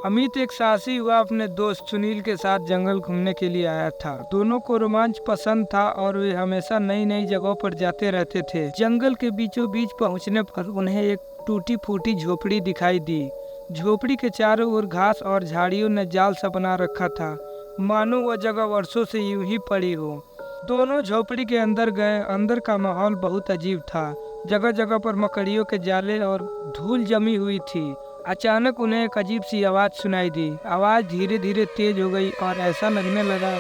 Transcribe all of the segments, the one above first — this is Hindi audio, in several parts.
अमित एक साहसी युवा अपने दोस्त सुनील के साथ जंगल घूमने के लिए आया था। दोनों को रोमांच पसंद था और वे हमेशा नई नई जगहों पर जाते रहते थे। जंगल के बीचों बीच पहुंचने पर उन्हें एक टूटी फूटी झोपड़ी दिखाई दी। झोपड़ी के चारों ओर घास और झाड़ियों ने जाल सा बना रखा था, मानो वह जगह वर्षों से यूं ही पड़ी हो। दोनों झोपड़ी के अंदर गए। अंदर का माहौल बहुत अजीब था। जगह जगह पर मकड़ियों के जाले और धूल जमी हुई थी। अचानक उन्हें एक अजीब सी आवाज़ सुनाई दी। आवाज़ धीरे धीरे तेज हो गई और ऐसा लगने लगा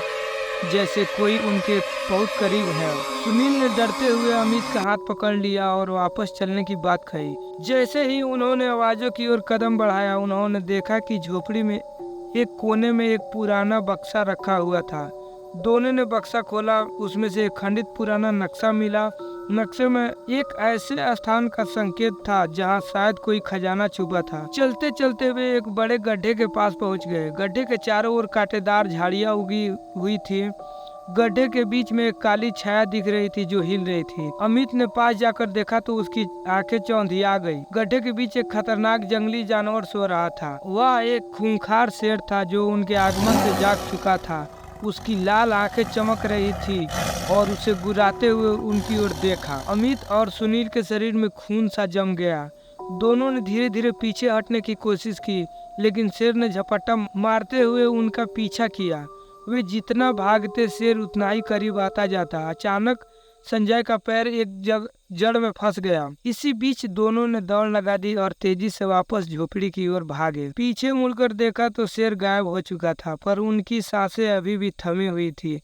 जैसे कोई उनके बहुत करीब है। सुनील ने डरते हुए अमित का हाथ पकड़ लिया और वापस चलने की बात कही। जैसे ही उन्होंने आवाज़ों की ओर कदम बढ़ाया, उन्होंने देखा कि झोपड़ी में एक कोने में एक पुराना बक्सा रखा हुआ था। दोनों ने बक्सा खोला। उसमें से एक खंडित पुराना नक्शा मिला। नक्शे में एक ऐसे स्थान का संकेत था जहां शायद कोई खजाना छुपा था। चलते चलते वे एक बड़े गड्ढे के पास पहुंच गए। गड्ढे के चारों ओर कांटेदार झाड़ियां उगी हुई थी। गड्ढे के बीच में एक काली छाया दिख रही थी जो हिल रही थी। अमित ने पास जाकर देखा तो उसकी आंखें चौंधिया गई। गड्ढे के बीच एक खतरनाक जंगली जानवर सो रहा था। वह एक खूंखार शेर था जो उनके आगमन से जाग चुका था। उसकी लाल आंखें चमक रही थी और उसे गुर्राते हुए उनकी ओर देखा। अमित और सुनील के शरीर में खून सा जम गया। दोनों ने धीरे धीरे पीछे हटने की कोशिश की, लेकिन शेर ने झपट्टा मारते हुए उनका पीछा किया। वे जितना भागते शेर उतना ही करीब आता जाता। अचानक संजय का पैर एक जड़ में फंस गया। इसी बीच दोनों ने दौड़ लगा दी और तेजी से वापस झोपड़ी की ओर भागे। पीछे मुड़कर देखा तो शेर गायब हो चुका था, पर उनकी सांसें अभी भी थमी हुई थी।